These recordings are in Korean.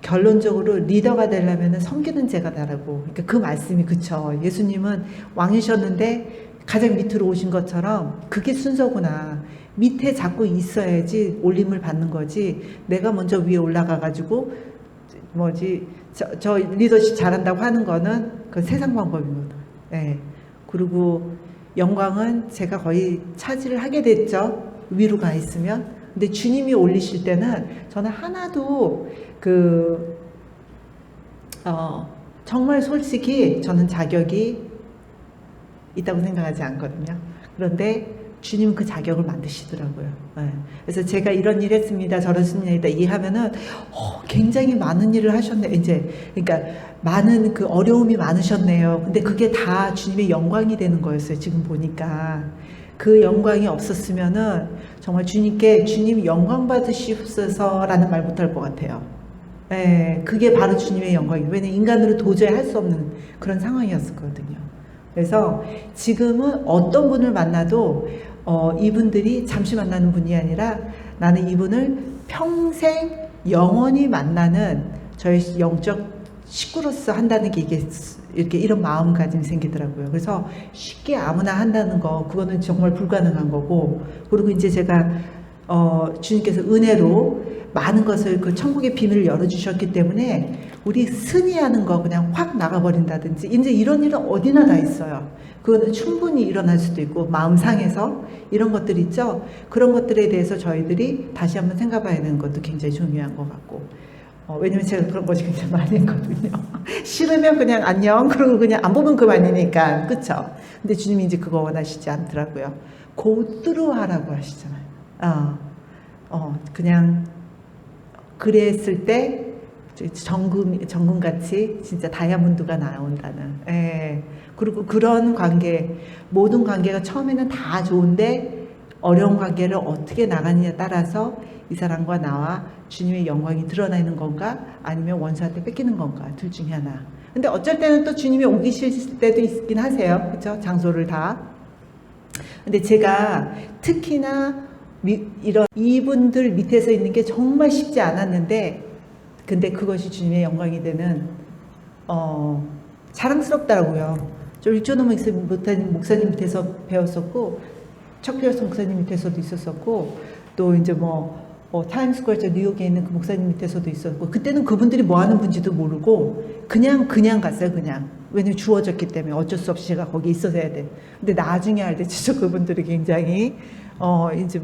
결론적으로 리더가 되려면 섬기는 자가 다르고, 그러니까 그 말씀이 그쵸. 예수님은 왕이셨는데 가장 밑으로 오신 것처럼 그게 순서구나. 밑에 자꾸 있어야지 올림을 받는 거지. 내가 먼저 위에 올라가가지고 저 리더십 잘한다고 하는 거는 그 세상 방법입니다. 예. 그리고 영광은 제가 거의 차지를 하게 됐죠. 위로 가 있으면. 근데 주님이 올리실 때는 저는 하나도 정말 솔직히 저는 자격이 있다고 생각하지 않거든요. 그런데 주님은 그 자격을 만드시더라고요. 네. 그래서 제가 이런 일 했습니다, 저런 했습니다 이해하면은 굉장히 많은 일을 하셨네. 이제 그러니까 많은 그 어려움이 많으셨네요. 근데 그게 다 주님의 영광이 되는 거였어요. 지금 보니까 그 영광이 없었으면은 정말 주님께 주님 영광 받으시옵소서라는 말 못할 것 같아요. 네, 그게 바로 주님의 영광이에요. 왜냐면 인간으로 도저히 할 수 없는 그런 상황이었거든요. 그래서 지금은 어떤 분을 만나도 이분들이 잠시 만나는 분이 아니라 나는 이분을 평생 영원히 만나는 저의 영적 식구로서 한다는 게 이게 이렇게 이런 마음가짐이 생기더라고요. 그래서 쉽게 아무나 한다는 거 그거는 정말 불가능한 거고, 그리고 이제 제가 주님께서 은혜로 많은 것을 그 천국의 비밀을 열어주셨기 때문에 우리 순위 하는 거 그냥 확 나가버린다든지 이제 이런 일은 어디나 다 있어요. 그거는 충분히 일어날 수도 있고 마음 상해서 이런 것들 있죠. 그런 것들에 대해서 저희들이 다시 한번 생각해봐야 되는 것도 굉장히 중요한 것 같고, 왜냐면 제가 그런 것이 굉장히 많이 했거든요. 싫으면 그냥 안녕 그러고 그냥 안 보면 그만이니까, 그쵸? 근데 주님이 이제 그거 원하시지 않더라고요. 곧들어 하라고 하시잖아요. 그냥 그랬을 때 정금같이 진짜 다이아몬드가 나온다는. 예. 그리고 그런 관계, 모든 관계가 처음에는 다 좋은데 어려운 관계를 어떻게 나가느냐에 따라서 이 사람과 나와 주님의 영광이 드러나는 건가 아니면 원수한테 뺏기는 건가, 둘 중에 하나. 근데 어쩔 때는 또 주님이 오기 싫을 때도 있긴 하세요. 그렇죠? 장소를 다. 근데 제가 특히나 이런 이분들 밑에서 있는 게 정말 쉽지 않았는데, 근데 그것이 주님의 영광이 되는 자랑스럽더라고요. 저 일조노 목사님 밑에서 배웠었고, 척필 목사님 밑에서도 있었었고, 또 이제 타임스퀘어 뉴욕에 있는 그 목사님 밑에서도 있었고, 그때는 그분들이 뭐 하는 분인지도 모르고 그냥 갔어요. 그냥. 왜냐면 주어졌기 때문에 어쩔 수 없이 제가 거기 있어야 돼. 근데 나중에 알때 진짜 그분들이 굉장히 이제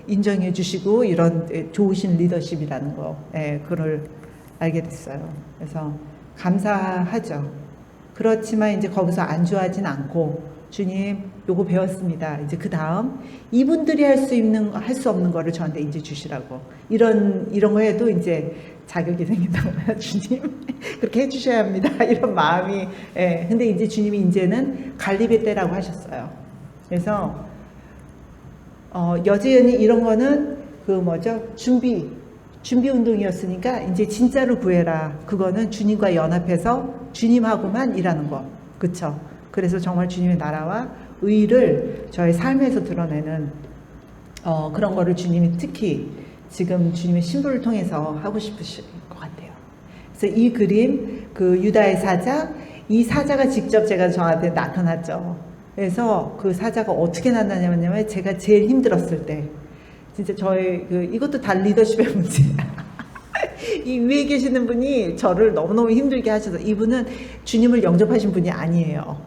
인정해 주시고 이런 좋으신 리더십이라는 거, 그걸 알게 됐어요. 그래서 감사하죠. 그렇지만 이제 거기서 안주하진 않고, 주님 요거 배웠습니다. 이제 그 다음 이분들이 할 수 없는 거를 저한테 이제 주시라고, 이런 거 해도 이제 자격이 생긴다고요. 주님 그렇게 해주셔야 합니다. 이런 마음이. 근데 이제 주님이 이제는 갈립의 때라고 하셨어요. 그래서 여전히 이런 거는 준비 운동이었으니까 이제 진짜로 구해라. 그거는 주님과 연합해서 주님하고만 일하는 거. 그쵸? 그래서 정말 주님의 나라와 의를 저의 삶에서 드러내는 그런 거를 주님이 특히 지금 주님의 신부를 통해서 하고 싶으실 것 같아요. 그래서 이 그림, 그 유다의 사자, 이 사자가 직접 저한테 나타났죠. 그래서 그 사자가 어떻게 나타나냐면, 제가 제일 힘들었을 때, 진짜 이것도 다 리더십의 문제야. 이 위에 계시는 분이 저를 너무너무 힘들게 하셔서, 이분은 주님을 영접하신 분이 아니에요.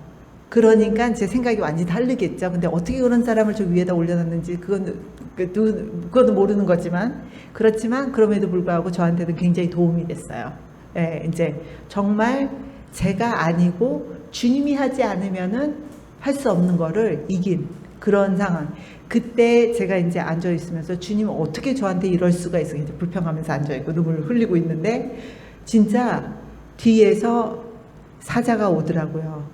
그러니까 제 생각이 완전히 다르겠죠. 근데 어떻게 그런 사람을 저 위에다 올려놨는지 그건 모르는 거지만, 그렇지만 그럼에도 불구하고 저한테는 굉장히 도움이 됐어요. 이제 정말 제가 아니고 주님이 하지 않으면은 할 수 없는 거를 이긴 그런 상황. 그때 제가 이제 앉아 있으면서 주님은 어떻게 저한테 이럴 수가 있어, 이제 불평하면서 앉아 있고 눈물을 흘리고 있는데, 진짜 뒤에서 사자가 오더라고요.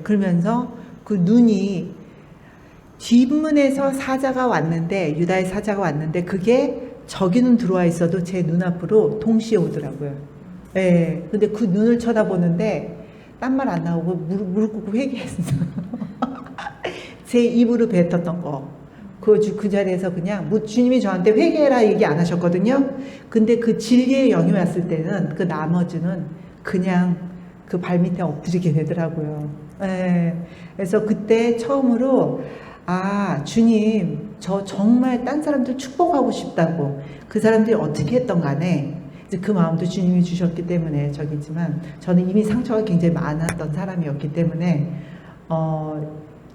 그러면서 그 눈이, 뒷문에서 사자가 왔는데, 유다의 사자가 왔는데, 그게 저기는 들어와 있어도 제 눈앞으로 동시에 오더라고요. 근데 그 눈을 쳐다보는데 딴 말 안 나오고 무릎 꿇고 회개했어요. 제 입으로 뱉었던 거, 그 자리에서 그냥 주님이 저한테 회개해라 얘기 안 하셨거든요. 근데 그 진리의 영이 왔을 때는 그 나머지는 그냥 그 발밑에 엎드리게 되더라고요. 예. 그래서 그때 처음으로 주님, 저 정말 딴 사람들 축복하고 싶다고, 그 사람들이 어떻게 했던 간에 이제 그 마음도 주님이 주셨기 때문에 저기지만, 저는 이미 상처가 굉장히 많았던 사람이었기 때문에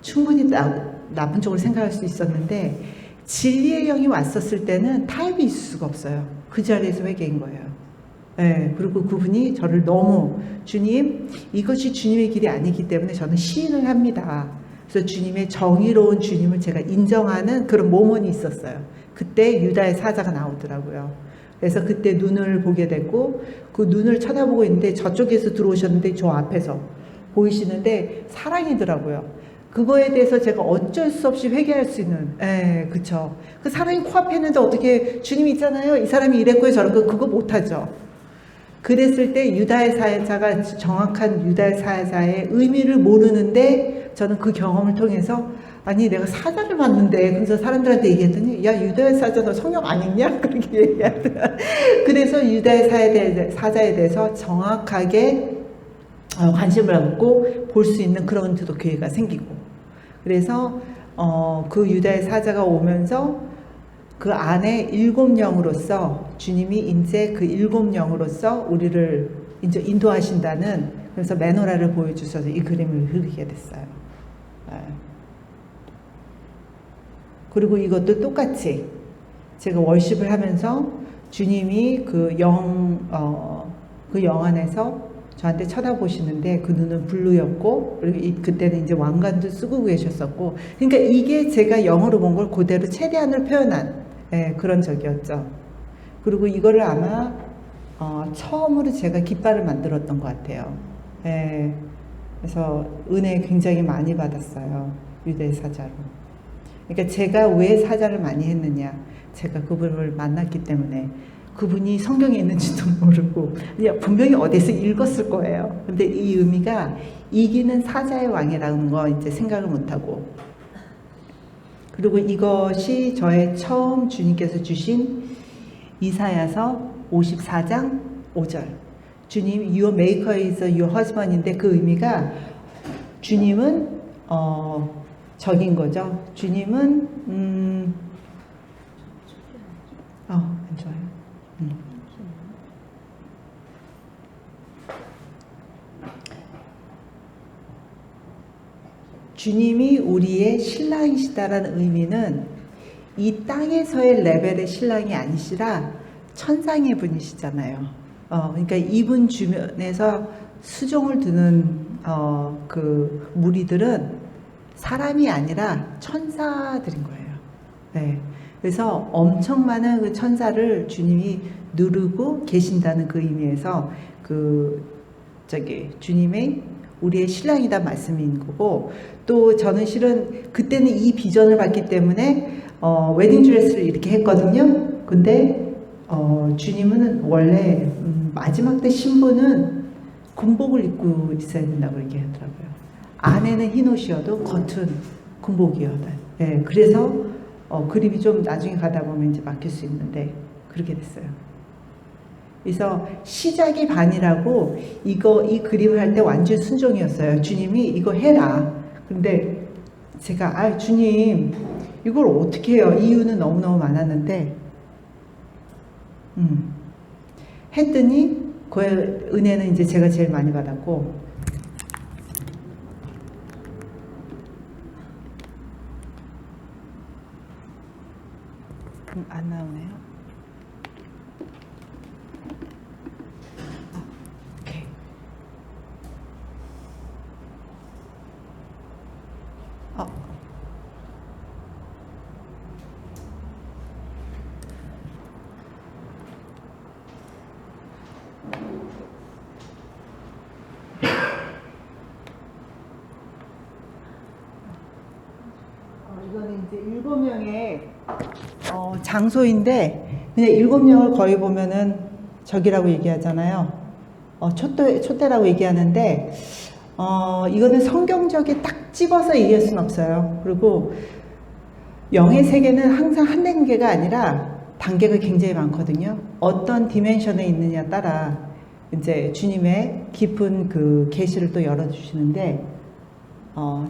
충분히 나쁜 쪽으로 생각할 수 있었는데, 진리의 영이 왔었을 때는 타협이 있을 수가 없어요. 그 자리에서 회개인 거예요. 네, 그리고 그분이 저를 너무, 주님, 이것이 주님의 길이 아니기 때문에 저는 시인을 합니다. 그래서 주님의 정의로운 주님을 제가 인정하는 그런 모먼이 있었어요. 그때 유다의 사자가 나오더라고요. 그래서 그때 눈을 보게 됐고, 그 눈을 쳐다보고 있는데 저쪽에서 들어오셨는데 저 앞에서 보이시는데 사랑이더라고요. 그거에 대해서 제가 어쩔 수 없이 회개할 수 있는, 그쵸. 그 사람이 코앞에 있는데 어떻게, 주님이 있잖아요. 이 사람이 이랬고요, 저런 거, 그거 못하죠. 그랬을 때 유다의 사자가, 정확한 유다의 사자의 의미를 모르는데, 저는 그 경험을 통해서, 아니, 내가 사자를 봤는데, 그래서 사람들한테 얘기했더니, 야, 유다의 사자 너 성경 안 읽냐? 그렇게 얘기하더라. 그래서 유다의 사자에 대해서 정확하게 관심을 갖고 볼 수 있는 그런 기회가 생기고, 그래서 그 유다의 사자가 오면서 그 안에 7영으로서 주님이 이제 그 7영으로서 우리를 이제 인도하신다는, 그래서 메노라를 보여주셔서 이 그림을 그리게 됐어요. 그리고 이것도 똑같이 제가 월십을 하면서 주님이 그 영 안에서 저한테 쳐다보시는데 그 눈은 블루였고, 그리고 그때는 이제 왕관도 쓰고 계셨었고, 그러니까 이게 제가 영어로 본 걸 그대로 최대한을 표현한 그런 적이었죠. 그리고 이거를 아마 처음으로 제가 깃발을 만들었던 것 같아요. 그래서 은혜 굉장히 많이 받았어요. 유대 사자로. 그러니까 제가 왜 사자를 많이 했느냐, 제가 그분을 만났기 때문에. 그분이 성경에 있는지도 모르고 그냥 분명히 어디서 읽었을 거예요. 근데 이 의미가 이기는 사자의 왕이라는 거 이제 생각을 못하고, 그리고 이것이 저의 처음 주님께서 주신 이사야서 54장 5절, 주님 Your maker is your husband인데, 그 의미가 주님은 적인 거죠. 주님은 안 좋아요. 주님이 우리의 신랑이시다라는 의미는 이 땅에서의 레벨의 신랑이 아니시라 천상의 분이시잖아요. 그러니까 이분 주변에서 수종을 두는 그 무리들은 사람이 아니라 천사들인 거예요. 네. 그래서 엄청 많은 그 천사를 주님이 누르고 계신다는 그 의미에서 주님의 우리의 신랑이다 말씀인 거고, 또 저는 실은 그때는 이 비전을 봤기 때문에 웨딩 드레스를 이렇게 했거든요. 근데 주님은 원래 마지막 때 신부는 군복을 입고 있어야 된다고 얘기하더라고요. 안에는 흰 옷이어도 겉은 군복이어야. 그래서 그림이 좀 나중에 가다 보면 이제 바뀔 수 있는데 그렇게 됐어요. 그래서 시작이 반이라고, 이 그림을 할 때 완전 순종이었어요. 주님이 이거 해라. 근데 제가 주님 이걸 어떻게 해요? 이유는 너무너무 많았는데 했더니 그 은혜는 이제 제가 제일 많이 받았고, 안 나오네요. 오케이. 이거는 이제 7명의 장소인데, 그냥 7명을 거의 보면은 적이라고 얘기하잖아요. 촛대라고 얘기하는데, 이거는 성경적에 딱 집어서 얘기할 수는 없어요. 그리고 영의 세계는 항상 한 단계가 아니라 단계가 굉장히 많거든요. 어떤 디멘션에 있느냐에 따라 이제 주님의 깊은 그 계시를 또 열어주시는데,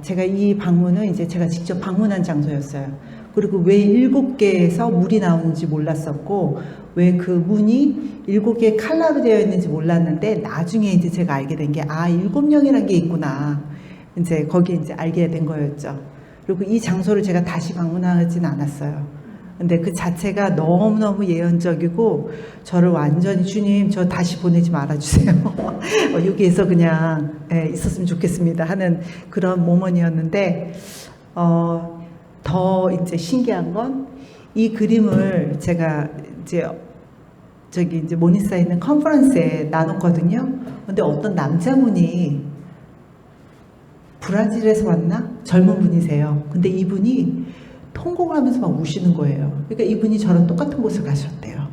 제가 이 방문은 이제 제가 직접 방문한 장소였어요. 그리고 왜 7개에서 물이 나오는지 몰랐었고, 왜 그 문이 7개의 칼라로 되어 있는지 몰랐는데, 나중에 이제 제가 알게 된 게, 7명이라는 게 있구나. 이제 거기에 이제 알게 된 거였죠. 그리고 이 장소를 제가 다시 방문하진 않았어요. 근데 그 자체가 너무너무 예언적이고, 저를 완전히 주님, 저 다시 보내지 말아주세요. 여기에서 그냥 있었으면 좋겠습니다 하는 그런 모먼이었는데, 더 이제 신기한 건 이 그림을 제가 이제 저기 이제 모니스에 있는 컨퍼런스에 나눴거든요. 근데 어떤 남자분이 브라질에서 왔나? 젊은 분이세요. 근데 이분이 통곡을 하면서 막 우시는 거예요. 그러니까 이분이 저랑 똑같은 곳을 가셨대요.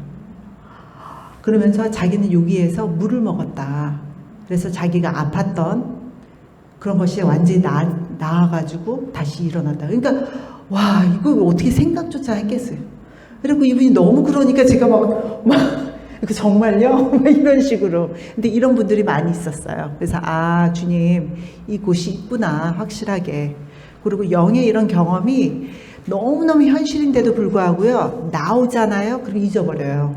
그러면서 자기는 여기에서 물을 먹었다. 그래서 자기가 아팠던 그런 것이 완전히 나아가지고 다시 일어났다. 그러니까 와, 이거 어떻게 생각조차 했겠어요. 그리고 이분이 너무 그러니까 제가 막 정말요? 이런 식으로. 근데 이런 분들이 많이 있었어요. 그래서 주님, 이곳이 있구나, 확실하게. 그리고 영의 이런 경험이 너무너무 현실인데도 불구하고요, 나오잖아요. 그리고 잊어버려요.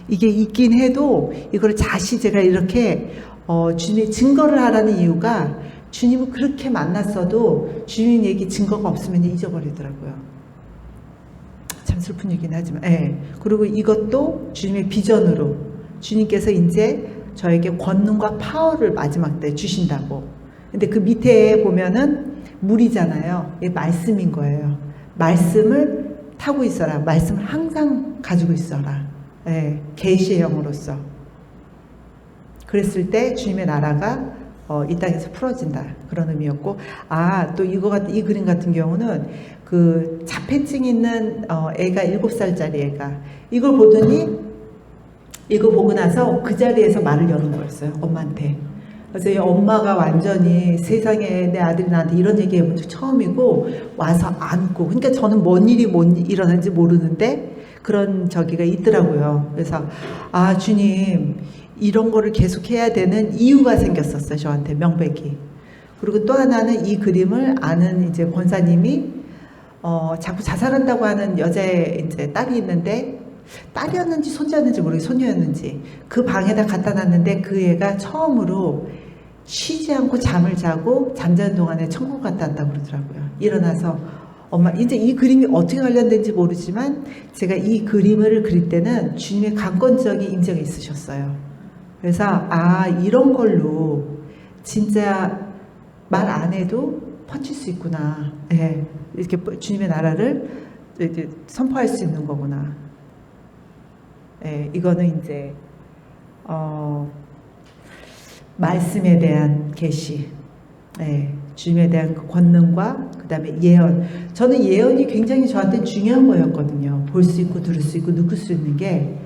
이게 있긴 해도 이걸 다시 제가 이렇게 주님의 증거를 하라는 이유가, 주님을 그렇게 만났어도 주님 얘기 증거가 없으면 잊어버리더라고요. 참 슬픈 얘기긴 하지만, 그리고 이것도 주님의 비전으로 주님께서 이제 저에게 권능과 파워를 마지막 때 주신다고. 근데 그 밑에 보면은 물이잖아요. 이게 말씀인 거예요. 말씀을 타고 있어라. 말씀을 항상 가지고 있어라. 계시의 영으로서. 그랬을 때 주님의 나라가 이 땅에서 풀어진다. 그런 의미였고, 또 이 그림 같은 경우는 그 자폐증 있는 애가 7살짜리 애가 이걸 보더니, 이거 보고 나서 그 자리에서 말을 여는 거였어요. 엄마한테. 그래서 이 엄마가 완전히 세상에 내 아들이 나한테 이런 얘기 해본 적 처음이고, 와서 안고, 그러니까 저는 뭔 일이 일어난지 모르는데 그런 저기가 있더라고요. 그래서 주님, 이런 거를 계속 해야 되는 이유가 생겼었어요. 저한테 명백히. 그리고 또 하나는 이 그림을 아는 이제 권사님이 자꾸 자살한다고 하는 여자의 이제 딸이 있는데, 딸이었는지 손자였는지 모르겠어요. 손녀였는지. 그 방에다 갖다 놨는데 그 애가 처음으로 쉬지 않고 잠을 자고 잠자는 동안에 천국 갔다 왔다고 그러더라고요. 일어나서 엄마, 이제 이 그림이 어떻게 관련된지 모르지만 제가 이 그림을 그릴 때는 주님의 강권적인 인정이 있으셨어요. 그래서 이런 걸로 진짜 말 안 해도 퍼칠 수 있구나. 이렇게 주님의 나라를 이제 선포할 수 있는 거구나. 이거는 이제 말씀에 대한 계시, 주님에 대한 그 권능과 그 다음에 예언. 저는 예언이 굉장히 저한테 중요한 거였거든요. 볼 수 있고 들을 수 있고 느낄 수 있는 게,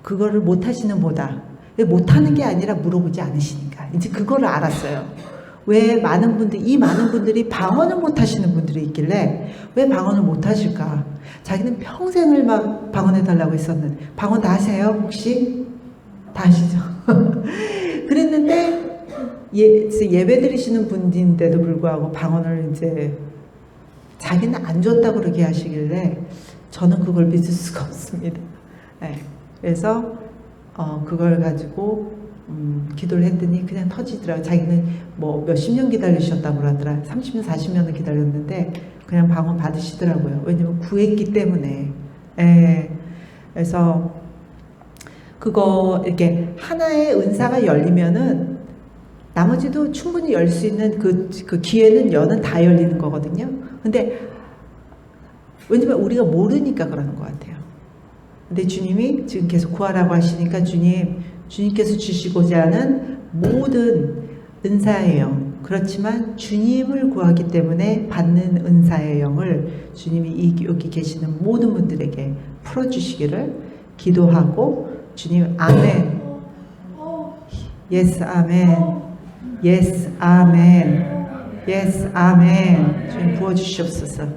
그거를 못 하시는 보다. 못하는 게 아니라 물어보지 않으시니까 이제 그거를 알았어요. 왜 이 많은 분들이 방언을 못 하시는 분들이 있길래 왜 방언을 못 하실까? 자기는 평생을 막 방언해 달라고 했었는데, 방언 다 하세요? 혹시? 다 하시죠? 그랬는데 예배 드리시는 분인데도 불구하고 방언을 이제 자기는 안 줬다고 그렇게 하시길래 저는 그걸 믿을 수가 없습니다. 그래서 그걸 가지고 기도를 했더니 그냥 터지더라고요. 자기는 뭐 몇십 년 기다리셨다고 그러더라. 30년, 40년을 기다렸는데 그냥 방언 받으시더라고요. 왜냐면 구했기 때문에. 그래서 그거 이렇게 하나의 은사가 열리면은 나머지도 충분히 열 수 있는 그 기회는 여는 다 열리는 거거든요. 근데 왜냐면 우리가 모르니까 그러는 것 같아요. 근데 주님이 지금 계속 구하라고 하시니까 주님께서 주시고자 하는 모든 은사의 영, 그렇지만 주님을 구하기 때문에 받는 은사의 영을 주님이 여기 계시는 모든 분들에게 풀어주시기를 기도하고, 주님 아멘, 예스 아멘, 예스 아멘, 예스 아멘. 주님 부어주시옵소서.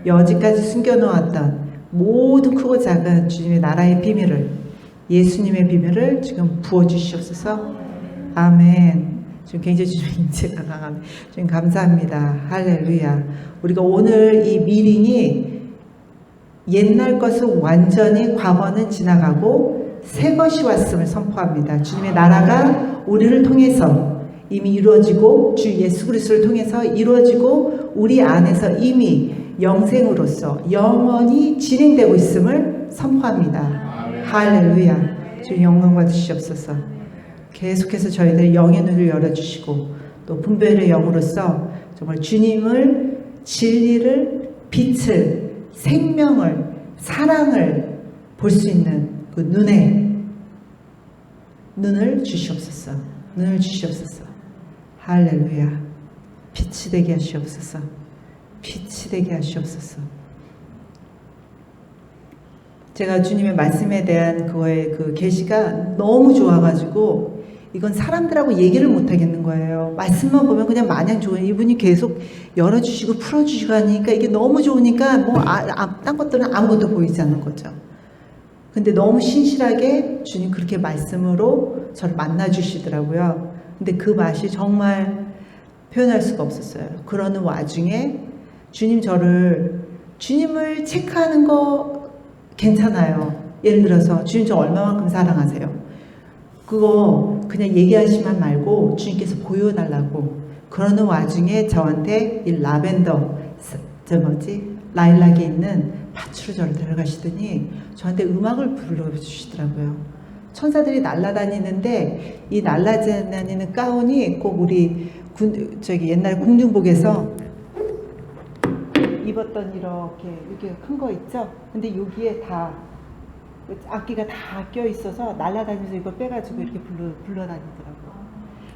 여지까지 숨겨놓았던 모든 크고 작은 주님의 나라의 비밀을, 예수님의 비밀을 지금 부어주시옵소서. 아멘. 지금 굉장히 주님의 인재가 강합니다. 주님 감사합니다. 할렐루야. 우리가 오늘 이 미링이 옛날 것은 완전히 과거는 지나가고 새 것이 왔음을 선포합니다. 주님의 나라가 우리를 통해서 이미 이루어지고 주 예수 그리스도를 통해서 이루어지고 우리 안에서 이미 영생으로서 영원히 진행되고 있음을 선포합니다. 할렐루야. 주님 영광 받으시옵소서. 계속해서 저희들의 영의 눈을 열어주시고 또 분별의 영으로서 정말 주님을, 진리를, 빛을, 생명을, 사랑을 볼 수 있는 그 눈을 주시옵소서. 눈을 주시옵소서. 할렐루야. 빛이 되게 하시옵소서. 빛이 되게 하시옵소서. 제가 주님의 말씀에 대한 그거의 그 계시가 너무 좋아가지고 이건 사람들하고 얘기를 못 하겠는 거예요. 말씀만 보면 그냥 마냥 좋은, 이분이 계속 열어주시고 풀어주시고 하니까 이게 너무 좋으니까 뭐 딴 것들은 아무것도 보이지 않는 거죠. 근데 너무 신실하게 주님 그렇게 말씀으로 저를 만나주시더라고요. 근데 그 맛이 정말 표현할 수가 없었어요. 그러는 와중에 주님을 체크하는 거 괜찮아요. 예를 들어서 주님 저 얼마만큼 사랑하세요? 그거 그냥 얘기하시만 말고 주님께서 보여달라고. 그러는 와중에 저한테 이 라벤더, 라일락에 있는 밭으로 저를 데려가시더니 저한테 음악을 불러주시더라고요. 천사들이 날아다니는데 이 날아다니는 가운이 꼭 우리 옛날 궁중복에서 입었던 이렇게 큰 거 있죠? 근데 여기에 다 악기가 다 껴 있어서 날아다니면서 이거 빼가지고 이렇게 불러다니더라고요.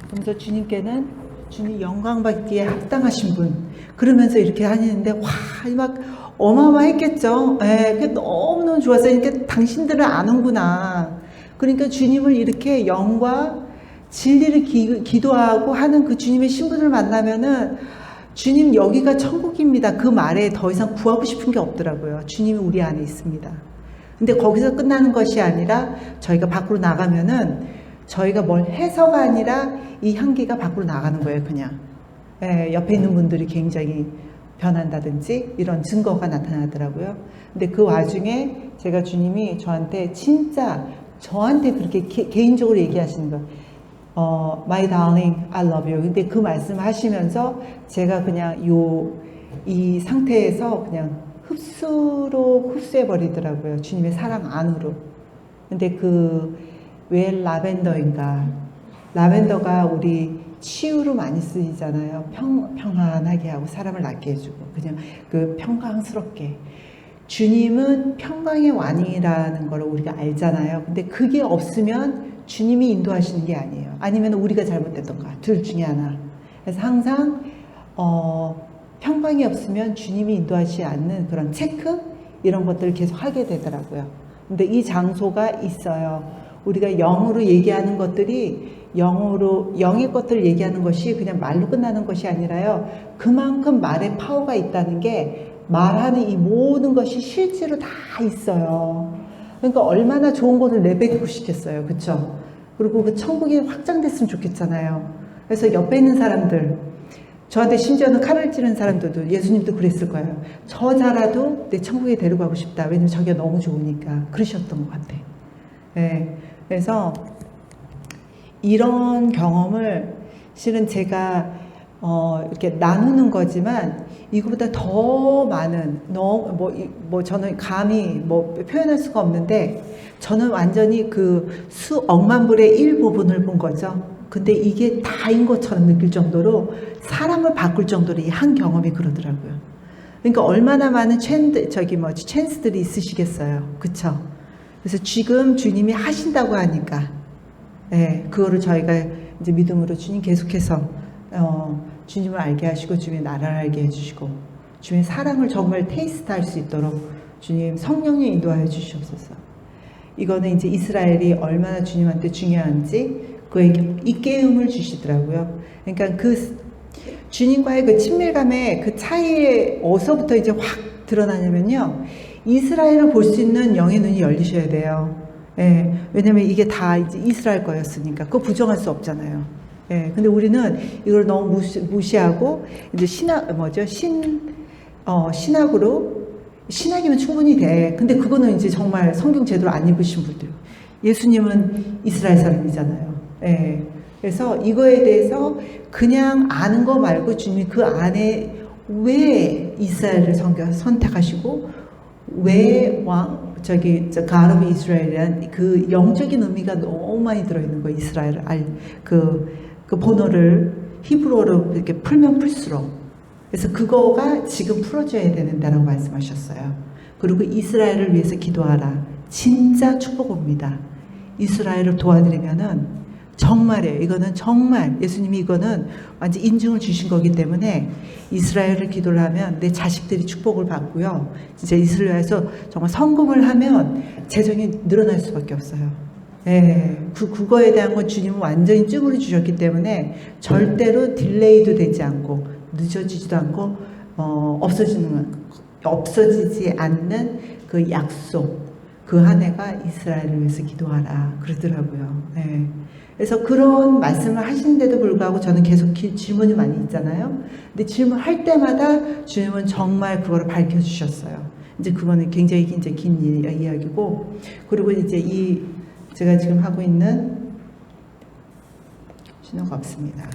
그러면서 주님께는 주님 영광 받기에 합당하신 분, 그러면서 이렇게 다니는데 와, 막 어마어마했겠죠. 예, 그게 너무너무 좋았어요. 그러니까 당신들은 아는구나. 그러니까 주님을 이렇게 영과 진리를 기도하고 하는 그 주님의 신부들 만나면은 주님 여기가 천국입니다. 그 말에 더 이상 구하고 싶은 게 없더라고요. 주님이 우리 안에 있습니다. 근데 거기서 끝나는 것이 아니라 저희가 밖으로 나가면은 저희가 뭘 해서가 아니라 이 향기가 밖으로 나가는 거예요. 그냥 옆에 있는 분들이 굉장히 변한다든지 이런 증거가 나타나더라고요. 근데 그 와중에 제가 주님이 저한테 그렇게 개인적으로 얘기하시는 거예요. My darling, I love you. 근데 그 말씀 하시면서 제가 그냥 이 상태에서 그냥 흡수해 버리더라고요. 주님의 사랑 안으로. 근데 왜 라벤더인가? 라벤더가 우리 치유로 많이 쓰이잖아요. 평안하게 하고 사람을 낫게 해주고 그냥 평강스럽게. 주님은 평강의 왕이라는 걸 우리가 알잖아요. 근데 그게 없으면 주님이 인도하시는 게 아니에요. 아니면 우리가 잘못됐던가. 둘 중에 하나. 그래서 항상 평강이 없으면 주님이 인도하지 않는 그런 체크 이런 것들을 계속 하게 되더라고요. 근데 이 장소가 있어요. 우리가 영으로 얘기하는 것들이 영의 것들을 얘기하는 것이 그냥 말로 끝나는 것이 아니라요. 그만큼 말에 파워가 있다는 게 말하는 이 모든 것이 실제로 다 있어요. 그러니까 얼마나 좋은 것을 내뱉고 싶겠어요. 그쵸? 그리고 그 천국이 확장됐으면 좋겠잖아요. 그래서 옆에 있는 사람들, 저한테 심지어는 칼을 찌르는 사람들도 예수님도 그랬을 거예요. 저자라도 내 천국에 데려가고 싶다. 왜냐면 저기가 너무 좋으니까. 그러셨던 것 같아. 네. 그래서 이런 경험을 실은 제가 이렇게 나누는 거지만 이거보다 더 많은 저는 감히 표현할 수가 없는데 저는 완전히 그 수억만 불의 일부분을 본 거죠. 근데 이게 다인 것처럼 느낄 정도로 사람을 바꿀 정도로 이 한 경험이 그러더라고요. 그러니까 얼마나 많은 찬스들이 있으시겠어요. 그쵸? 그래서 지금 주님이 하신다고 하니까 그거를 저희가 이제 믿음으로 주님 계속해서 주님을 알게 하시고 주님의 나라를 알게 해주시고 주님의 사랑을 정말 테이스트할 수 있도록 주님 성령님 인도하여 주시옵소서. 이거는 이제 이스라엘이 얼마나 주님한테 중요한지 그에게 이 깨움을 주시더라고요. 그러니까 그 주님과의 그 친밀감의 그 차이에 어서부터 이제 확 드러나냐면요. 이스라엘을 볼 수 있는 영의 눈이 열리셔야 돼요. 예, 왜냐면 이게 다 이제 이스라엘 거였으니까 그거 부정할 수 없잖아요. 예, 근데 우리는 이걸 너무 무시하고 이제 신학으로 신학이면 충분히 돼. 근데 그거는 이제 정말 성경 제대로 안 읽으신 분들. 예수님은 이스라엘 사람이잖아요. 예. 그래서 이거에 대해서 그냥 아는 거 말고 주님이 그 안에 왜 이스라엘을 선택하시고 왜 God of Israel이란 그 영적인 의미가 너무 많이 들어있는 거예요. 이스라엘 그 번호를 히브리어로 이렇게 풀면 풀수록. 그래서 그거가 지금 풀어줘야 된다라고 말씀하셨어요. 그리고 이스라엘을 위해서 기도하라. 진짜 축복입니다. 이스라엘을 도와드리면은 정말이에요. 이거는 정말 예수님이 이거는 완전 인증을 주신 거기 때문에 이스라엘을 기도를 하면 내 자식들이 축복을 받고요. 진짜 이스라엘에서 정말 성공을 하면 재정이 늘어날 수밖에 없어요. 네, 그거에 대한 건 주님은 완전히 증언을 주셨기 때문에 절대로 딜레이도 되지 않고 늦어지지도 않고 없어지지 않는 그 약속, 그 한 해가 이스라엘을 위해서 기도하라 그러더라고요. 네. 그래서 그런 말씀을 하시는데도 불구하고 저는 계속 질문이 많이 있잖아요. 근데 질문할 때마다 주님은 정말 그거를 밝혀주셨어요. 이제 그거는 굉장히 이제 긴 이야기고, 그리고 이제 제가 지금 하고 있는 신호가 없습니다.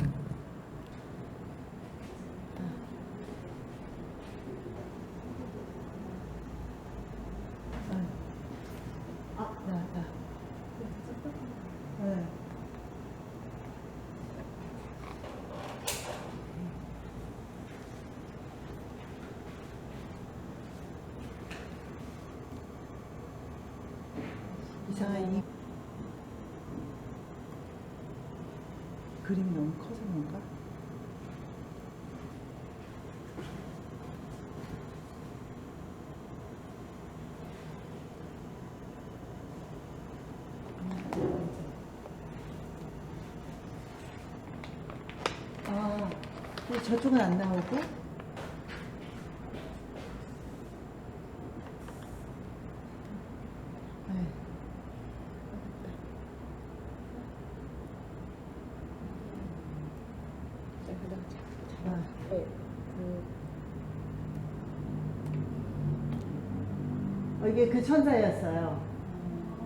이상한 이 그림이 너무 커서 그런가? 저쪽은 안 나오고? 이게 그 천사였어요.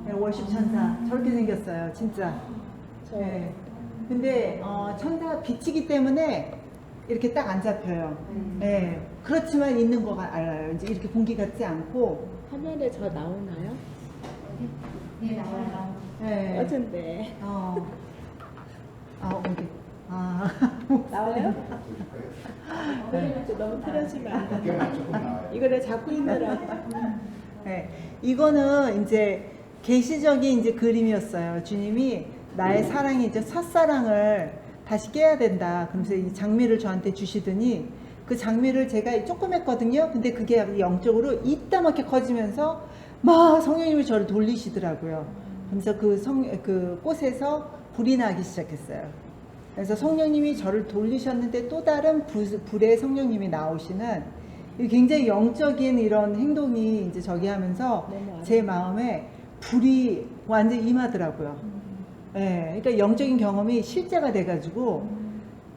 네, 월십 천사. 저렇게 생겼어요, 진짜. 네. 근데 천사가 빛이기 때문에 이렇게 딱 안 잡혀요. 네. 그렇지만 있는 거가 알아요. 이제 이렇게 공기 같지 않고. 화면에 저 나오나요? 네, 나와요. 네. 어쩐데. 어디? 나와요? 너무 틀어지면 안 돼. 이거를 잡고 있느라. 네. 이거는 이제 계시적인 이제 그림이었어요. 주님이 나의 사랑이 이제 첫사랑을 다시 깨야 된다. 그러면서 이 장미를 저한테 주시더니 그 장미를 제가 조금 했거든요. 근데 그게 영적으로 이따맣게 커지면서 막 성령님이 저를 돌리시더라고요. 그래서 그 꽃에서 불이 나기 시작했어요. 그래서 성령님이 저를 돌리셨는데 또 다른 불의 성령님이 나오시는 굉장히 영적인 이런 행동이 이제 저기 하면서 제 마음에 불이 완전히 임하더라고요. 네, 그러니까 영적인 경험이 실제가 돼가지고,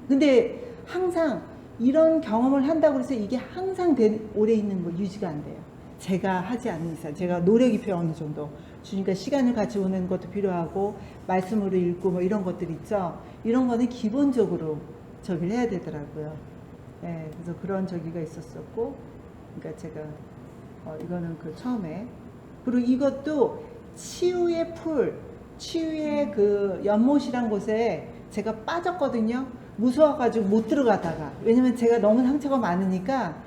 근데 항상 이런 경험을 한다고 해서 이게 항상 오래 있는 거 유지가 안 돼요. 제가 하지 않는 이상, 제가 노력이 필요 어느 정도. 주니까 시간을 같이 오는 것도 필요하고, 말씀으로 읽고 뭐 이런 것들 있죠. 이런 거는 기본적으로 저기를 해야 되더라고요. 네, 그래서 그런 저기가 있었었고, 그러니까 제가 이거는 그 처음에, 그리고 이것도 치유의 치유의 그 연못이란 곳에 제가 빠졌거든요. 무서워가지고 못 들어가다가, 왜냐면 제가 너무 상처가 많으니까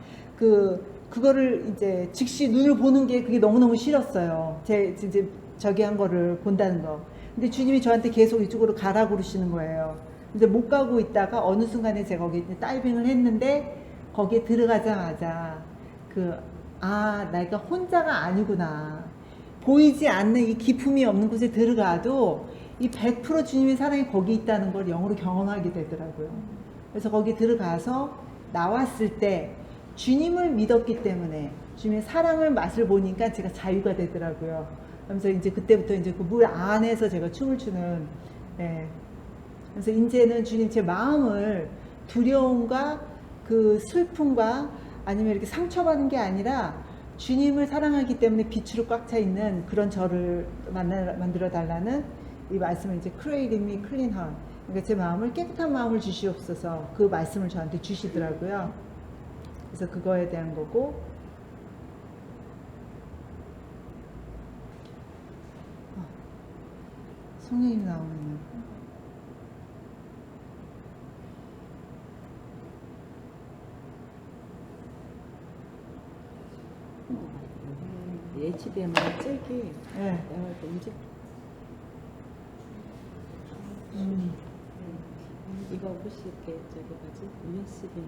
그거를 이제 즉시 눈을 보는 게 그게 너무너무 싫었어요. 이제 저기 한 거를 본다는 거. 근데 주님이 저한테 계속 이쪽으로 가라고 그러시는 거예요. 근데 못 가고 있다가 어느 순간에 제가 거기 다이빙을 했는데 거기에 들어가자마자 내가 혼자가 아니구나. 보이지 않는 이 기품이 없는 곳에 들어가도 이 100% 주님의 사랑이 거기 있다는 걸 영으로 경험하게 되더라고요. 그래서 거기 들어가서 나왔을 때 주님을 믿었기 때문에 주님의 사랑을 맛을 보니까 제가 자유가 되더라고요. 그래서 이제 그때부터 이제 그 물 안에서 제가 춤을 추는, 예. 그래서 이제는 주님 제 마음을 두려움과 그 슬픔과 아니면 이렇게 상처받는 게 아니라 주님을 사랑하기 때문에 빛으로 꽉 차 있는 그런 저를 만들어 달라는 이 말씀을 이제 Create in me clean heart. 그러니까 제 마음을 깨끗한 마음을 주시옵소서 그 말씀을 저한테 주시더라고요. 그래서 그거에 대한 거고, 성령님 나오네요. HDMI 잭이 예. 내가 언제 이거 혹시 이렇게 저기 뭐지 USB네.